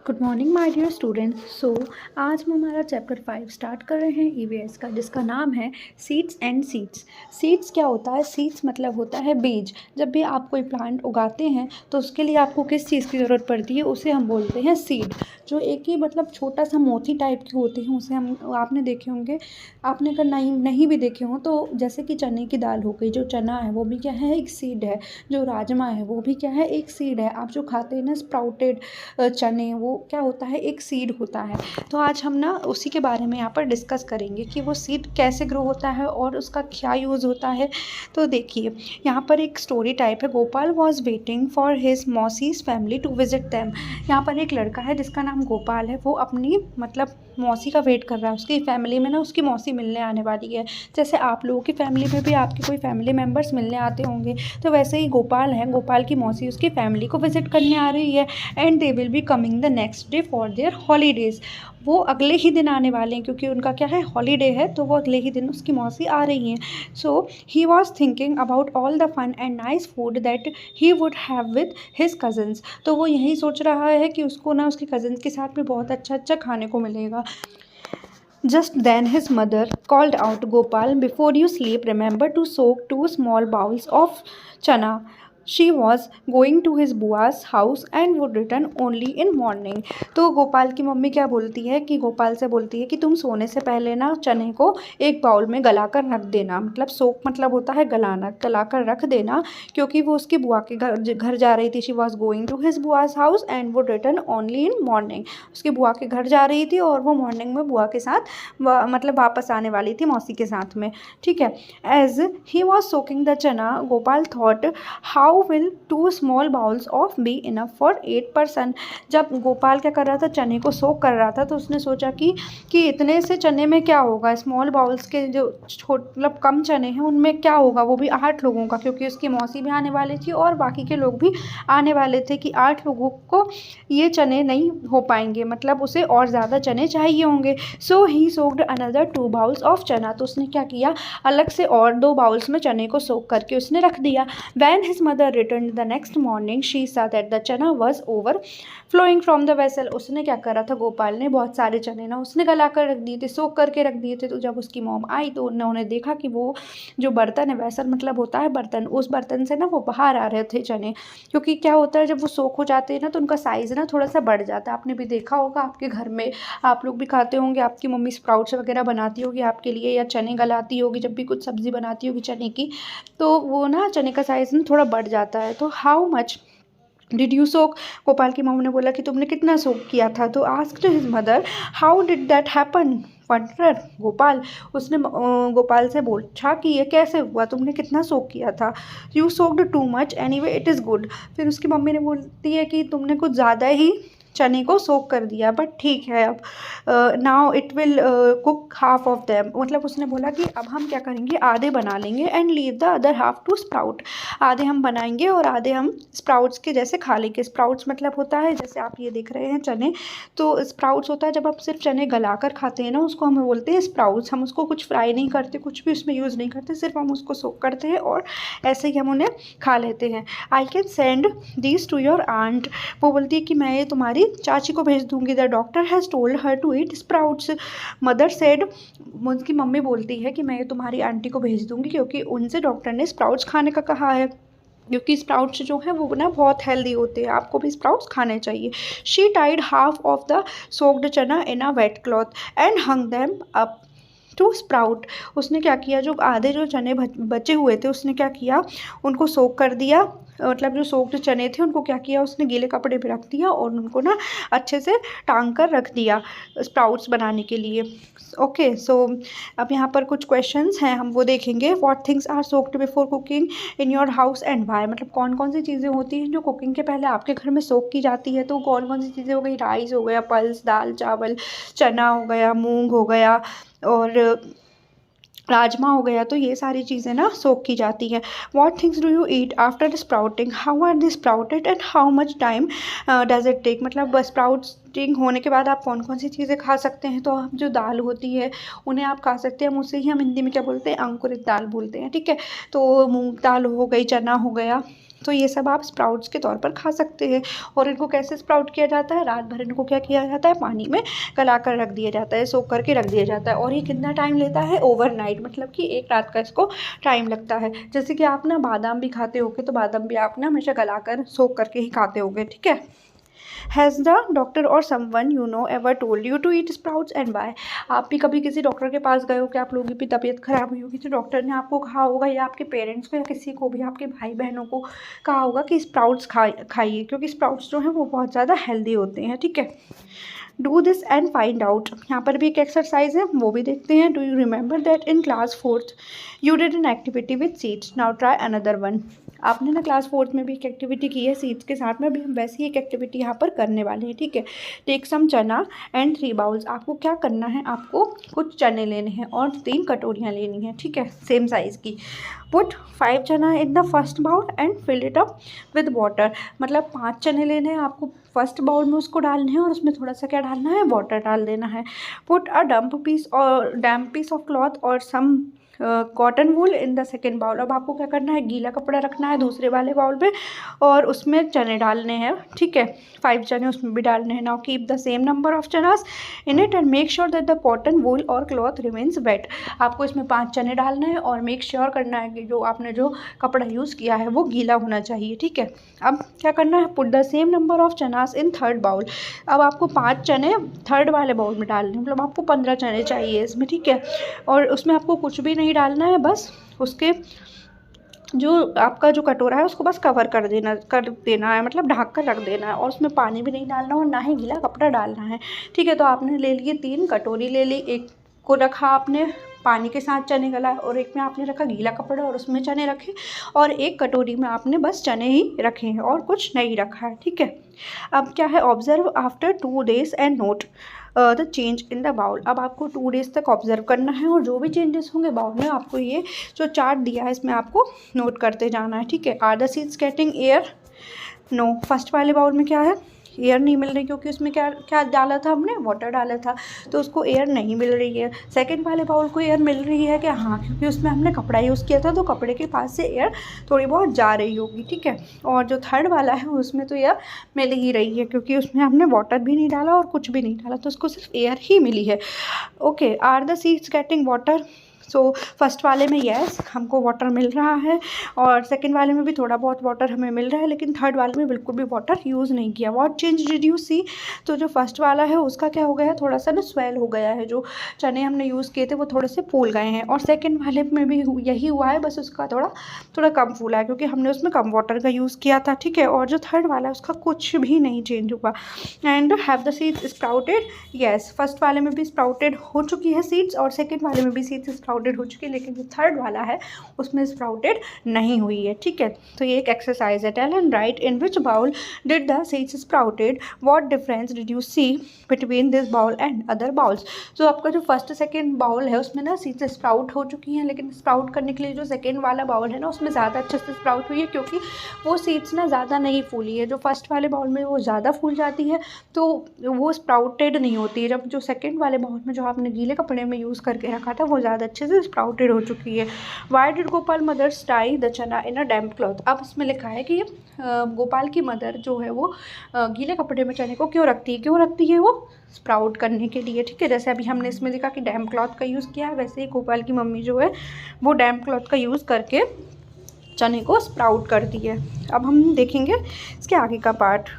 Good morning my dear students. आज हम हमारा चैप्टर 5 स्टार्ट कर रहे हैं ईवीएस का, जिसका नाम है सीड्स एंड सीड्स। सीड्स क्या होता है? सीड्स मतलब होता है बीज। जब भी आप कोई प्लांट उगाते हैं तो उसके लिए आपको किस चीज़ की ज़रूरत पड़ती है, उसे हम बोलते हैं सीड। जो एक ही मतलब छोटा सा मोती टाइप के होते हैं, उसे हम आपने देखे होंगे। आपने अगर नहीं भी देखे हों तो जैसे कि चने की दाल हो गई, जो चना है वो भी क्या है, एक सीड है। जो राजमा है वो भी क्या है, एक सीड है। आप जो खाते हैं ना स्प्राउटेड चने, वो क्या होता है, एक सीड होता है। तो आज हम ना उसी के बारे में यहाँ पर डिस्कस करेंगे कि वो सीड कैसे ग्रो होता है और उसका क्या यूज़ होता है। तो देखिए, यहाँ पर एक स्टोरी टाइप है। Gopal was waiting for his mausi's family to visit them. यहाँ पर एक लड़का है जिसका नाम गोपाल है। वो अपनी मतलब मौसी का वेट कर रहा है। उसकी फैमिली में ना उसकी मौसी मिलने आने वाली है। जैसे आप लोगों की फैमिली में भी आपके कोई फैमिली मेम्बर्स मिलने आते होंगे, तो वैसे ही गोपाल है, गोपाल की मौसी उसकी फैमिली को विजिट करने आ रही है। And they will be coming the next day for their holidays. वो अगले ही दिन आने वाले हैं, क्योंकि उनका क्या है, हॉलीडे है, तो वो अगले ही दिन उसकी मौसी आ रही हैं। So he was thinking about all the fun and nice food that he would have with his cousins. तो वो यही सोच रहा है कि उसको ना उसके कज़न्स के साथ में बहुत अच्छा अच्छा खाने को मिलेगा। Just then his mother called out, Gopal, before you sleep, remember to soak 2 small bowls of chana. She was going to his bua's house and would return only in morning. तो गोपाल की मम्मी क्या बोलती है कि गोपाल से बोलती है कि तुम सोने से पहले ना चने को एक बाउल में गला कर रख देना। मतलब सोक मतलब होता है गलाना, गला कर रख देना, क्योंकि वो उसकी बुआ के घर जा रही थी। She was going to his bua's house and would return only in morning. उसकी बुआ के घर जा रही थी और वो मॉर्निंग में बुआ के साथ मतलब वापस आने वाली थी मौसी के साथ में। ठीक है। As he was soaking the chana, Gopal thought, how will 2 small bowls of be enough for 8 person. जब गोपाल क्या कर रहा था, चने को सोक कर रहा था, तो उसने सोचा कि इतने से चने में क्या होगा, स्मॉल बाउल्स के जो मतलब कम चने हैं उनमें क्या होगा, वो भी 8 लोगों का, क्योंकि उसकी मौसी भी आने वाली थी और बाकी के लोग भी आने वाले थे, कि 8 लोगों को ये चने नहीं हो पाएंगे, मतलब उसे और ज़्यादा चने चाहिए होंगे। सो ही सोक्ड अनदर 2 बाउल्स ऑफ चना। तो उसने क्या किया, अलग से और 2 बाउल्स में चने को सोक करके उसने रख दिया। When his mother return the next morning she saw that the chana was over flowing from the vessel. उसने क्या करा था, गोपाल ने बहुत सारे चने ना उसने गला कर रख दिए थे, सोक करके रख दिए थे। तो जब उसकी मॉम आई तो उन्होंने देखा कि वो जो बर्तन है, वेसल मतलब होता है बर्तन, उस बर्तन से ना वो बाहर आ रहे थे चने। क्योंकि क्या होता है, जब वो सोक हो जाते हैं ना तो उनका साइज़ ना थोड़ा सा बढ़ जाता है। आपने भी देखा होगा, आपके घर में आप लोग भी खाते होंगे, आपकी मम्मी स्प्राउट्स वगैरह बनाती होगी आपके लिए, या चने गलाती होगी, जब भी कुछ सब्ज़ी बनाती होगी चने की, तो वो ना चने का साइज़ ना थोड़ा बढ़ जाता है। तो हाउ मच डिड यू सोक, गोपाल की मम्मी ने बोला कि तुमने कितना सोक किया था। तो asked his mother, how did that happen wonder Gopal. उसने गोपाल से पूछा कि ये कैसे हुआ, तुमने कितना सोक किया था। You soaked too much anyway it is good. फिर उसकी मम्मी ने बोलती है कि तुमने कुछ ज़्यादा ही चने को सोक कर दिया, बट ठीक है, अब now it will cook half of them. मतलब उसने बोला कि अब हम क्या करेंगे, आधे बना लेंगे, and leave the other half to sprout. आधे हम बनाएंगे और आधे हम स्प्राउट्स के जैसे खा लेंगे। स्प्राउट्स मतलब होता है, जैसे आप ये देख रहे हैं चने, तो स्प्राउट्स होता है जब आप सिर्फ चने गला कर खाते हैं ना, उसको हम बोलते हैं स्प्राउट्स। हम उसको कुछ फ्राई नहीं करते, कुछ भी उसमें यूज़ नहीं करते, सिर्फ हम उसको सोक करते हैं और ऐसे ही हम उन्हें खा लेते हैं। I can send these to your aunt. वो बोलती है कि मैं ये तुम्हारी चाची को भेज दूंगी। The doctor has told her to eat sprouts. Mother said, उनकी मम्मी बोलती है कि मैं ये तुम्हारी आंटी को भेज दूंगी, क्योंकि उनसे डॉक्टर ने स्प्राउट्स खाने का कहा है, क्योंकि स्प्राउट्स जो है वो ना बहुत हेल्दी होते हैं, आपको भी स्प्राउट्स खाने चाहिए। She tied half of the soaked chana in a wet cloth and hung them up to sprout. उसने क्या किया, जो आधे जो चने बचे हुए थे उसने क्या किया, उनको सोक कर दिया। मतलब जो सोक्ड चने थे उनको क्या किया, उसने गीले कपड़े पे रख दिया और उनको ना अच्छे से टांग कर रख दिया स्प्राउट्स बनाने के लिए। ओके, सो अब यहाँ पर कुछ क्वेश्चंस हैं, हम वो देखेंगे। What things are soaked before cooking in your house and why. मतलब कौन कौन सी चीज़ें होती हैं जो कुकिंग के पहले आपके घर में सोक की जाती है। तो कौन कौन सी चीज़ें हो गई, राइस हो गया, पल्स दाल चावल, चना हो गया, मूंग हो गया और राजमा हो गया। तो ये सारी चीज़ें ना सोक की जाती हैं। What things do you eat after sprouting, how are the sprouted and how much time does it take. मतलब स्प्राउटिंग होने के बाद आप कौन कौन सी चीज़ें खा सकते हैं। तो आप जो दाल होती है उन्हें आप खा सकते हैं, उसे ही हम हिंदी में क्या बोलते हैं, अंकुरित दाल बोलते हैं। ठीक है, तो मूंग दाल हो गई, चना हो गया, तो ये सब आप स्प्राउट्स के तौर पर खा सकते हैं। और इनको कैसे स्प्राउट किया जाता है, रात भर इनको क्या किया जाता है, पानी में गला कर रख दिया जाता है, सोख करके रख दिया जाता है। और ये कितना टाइम लेता है, ओवरनाइट, मतलब कि एक रात का इसको टाइम लगता है। जैसे कि आप ना बादाम भी खाते होगे, तो बादाम भी आप ना हमेशा गला कर सोख करके ही खाते होगे, ठीक है। Has the doctor or someone you know ever told you to eat sprouts and why? आप भी कभी किसी डॉक्टर के पास गए हो कि आप लोगों की भी तबीयत खराब हुई होगी, तो डॉक्टर ने आपको कहा होगा, या आपके पेरेंट्स को या किसी को भी, आपके भाई बहनों को कहा होगा कि स्प्राउट्स खाइए, क्योंकि स्प्राउट्स जो हैं वो बहुत ज़्यादा हेल्दी होते हैं, ठीक है। Do this and find out, यहाँ पर भी एक एक्सरसाइज है, वो भी देखते हैं। Do you remember that in class 4th you did an activity with seeds, now try another one. आपने ना क्लास 4th में भी एक एक्टिविटी की है सीड्स के साथ में, भी हम वैसे ही एक एक्टिविटी यहाँ पर करने वाले हैं, ठीक है। टेक सम चना एंड 3 बाउल्स, आपको क्या करना है, आपको कुछ चने लेने हैं और 3 कटोरियाँ लेनी हैं, ठीक है, सेम साइज़ की। Put 5 chana in the first bowl and fill it up with water, मतलब 5 चने लेने हैं आपको, फर्स्ट बाउल में उसको डालने हैं और उसमें थोड़ा सा क्या डालना है, वाटर डाल देना है। Put a damp piece of cloth और some cotton wool in the second bowl. अब आपको क्या करना है, गीला कपड़ा रखना है दूसरे वाले बाउल में और उसमें चने डालने हैं, ठीक है, 5 चने उसमें भी डालने हैं। Now keep the same number of chanas in it and make sure that the cotton wool और क्लॉथ रिमेन्स वेट। आपको इसमें 5 चने डालना है और मेक श्योर करना है कि जो आपने जो कपड़ा यूज़ किया है वो गीला होना चाहिए, ठीक है। अब क्या करना है, put the same number of chanas in third bowl. अब आपको 5 चने थर्ड वाले बाउल में डालने हैं, मतलब आपको 15 चने चाहिए इसमें, ठीक है। और उसमें आपको कुछ भी नहीं डालना है, बस उसके जो आपका जो कटोरा है उसको बस कवर कर देना है, मतलब ढक कर रख देना है, और उसमें पानी भी नहीं डालना और ना ही गीला कपड़ा डालना है, ठीक है। तो आपने ले लिए 3 कटोरी ले ली, एक को रखा आपने पानी के साथ चने गला, और एक में आपने रखा गीला कपड़ा और उसमें चने रखे, और एक कटोरी में आपने बस चने ही रखे हैं और कुछ नहीं रखा है, ठीक है। अब क्या है, observe after 2 days and note the change in the bowl. अब आपको 2 days तक ऑब्जर्व करना है और जो भी चेंजेस होंगे बाउल में, आपको ये जो चार्ट दिया है इसमें आपको नोट करते जाना है, ठीक है। Are the seeds getting air, no, first वाले बाउल में क्या है, एयर नहीं मिल रही, क्योंकि उसमें क्या क्या डाला था हमने, वाटर डाला था, तो उसको एयर नहीं मिल रही है। सेकंड वाले बाउल को एयर मिल रही है कि हाँ, क्योंकि उसमें हमने कपड़ा यूज़ किया था, तो कपड़े के पास से एयर थोड़ी बहुत जा रही होगी, ठीक है। और जो थर्ड वाला है उसमें तो एयर मिल ही रही है, क्योंकि उसमें हमने वाटर भी नहीं डाला और कुछ भी नहीं डाला, तो उसको सिर्फ एयर ही मिली है। Okay, are the seeds getting water, so first वाले में येस हमको वाटर मिल रहा है, और सेकंड वाले में भी थोड़ा बहुत वाटर हमें मिल रहा है, लेकिन थर्ड वाले में बिल्कुल भी वाटर यूज़ नहीं किया। व्हाट चेंज डिड यू सी, तो जो फर्स्ट वाला है उसका क्या हो गया है, थोड़ा सा ना स्वेल हो गया है, जो चने हमने यूज़ किए थे वो थोड़े से फूल गए हैं, और सेकेंड वाले में भी यही हुआ है, बस उसका थोड़ा कम फूला है, क्योंकि हमने उसमें कम वाटर का यूज़ किया था, ठीक है। और जो थर्ड वाला है उसका कुछ भी नहीं चेंज हुआ। And have the seeds sprouted, yes, first वाले में भी स्प्राउटेड हो चुकी है सीड्स, और सेकेंड वाले में भी सीड्स स्प्राउटेड हो चुकी है, लेकिन जो थर्ड वाला है उसमें स्प्राउटेड नहीं हुई है, ठीक है। तो ये एक एक्सरसाइज है। Tell and write in which bowl did the seeds sprouted, what difference did you see between this bowl and other bowls. तो आपका जो फर्स्ट सेकेंड बाउल है उसमें ना सीड्स स्प्राउट हो चुकी हैं, लेकिन स्प्राउट करने के लिए जो सेकेंड वाला बाउल है ना उसमें ज़्यादा अच्छे से स्प्राउट हुई है, क्योंकि वो सीड्स ना ज़्यादा नहीं फूली है। जो फर्स्ट वाले बाउल में वो ज़्यादा फूल जाती है तो वो स्प्राउटेड नहीं होती है, जब जो सेकेंड वाले बाउल में जो आपने गीले कपड़े में यूज़ करके रखा था वो ज़्यादा अच्छे से स्प्राउटेड हो चुकी है। Why did Gopal mothers tie the chana in a damp cloth. अब इसमें लिखा है कि गोपाल की मदर जो है वो गीले कपड़े में चने को क्यों रखती है वो स्प्राउट करने के लिए, ठीक है। जैसे अभी हमने इसमें लिखा कि डैम्प क्लॉथ का यूज़ किया है, वैसे ही गोपाल की मम्मी जो है वो डैम्प क्लॉथ का यूज़ करके चने को स्प्राउट करती है। अब हम देखेंगे इसके आगे का पार्ट।